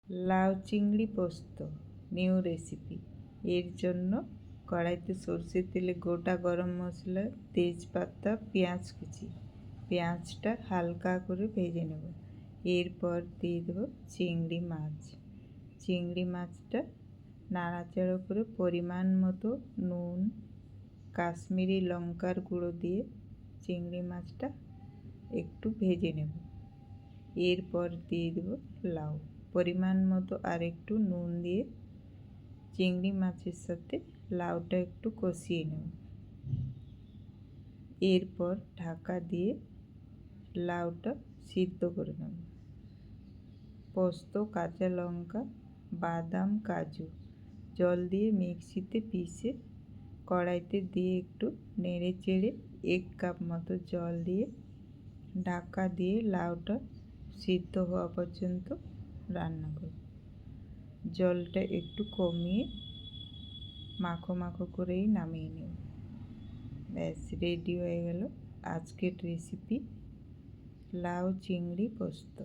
লাউ চিংড়ি পোস্ত নিউ রেসিপি। এর জন্য কড়াইতে সরষের তেলে গোটা গরম মশলা, তেজপাতা, পেঁয়াজ কুচি। পেঁয়াজটা হালকা করে ভেজে নেব। এরপর দিয়ে দেবো চিংড়ি মাছ। চিংড়ি মাছটা নাড়াচাড়া করে পরিমাণ মতো নুন, কাশ্মীরি লঙ্কার গুঁড়ো দিয়ে চিংড়ি মাছটা একটু ভেজে নেব। এরপর দিয়ে দেবো লাউ। পরিমাণ মতো আর একটু নুন দিয়ে চিংড়ি মাছের সাথে লাউটা একটু কষিয়ে নেব। এরপর ঢাকা দিয়ে লাউটা সিদ্ধ করে নেব। পোস্ত, কাঁচা লঙ্কা, বাদাম, কাজু জল দিয়ে মিক্সিতে পিষে কড়াইতে দিয়ে একটু নেড়ে চেড়ে 1 কাপ মতো জল দিয়ে ঢাকা দিয়ে লাউটা সিদ্ধ হওয়া পর্যন্ত রান্না করব। জলটা একটু কমিয়ে মাখো মাখো করেই নামিয়ে নেব। ব্যাস রেডি হয়ে গেল আজকের রেসিপি লাউ চিংড়ি পোস্ত।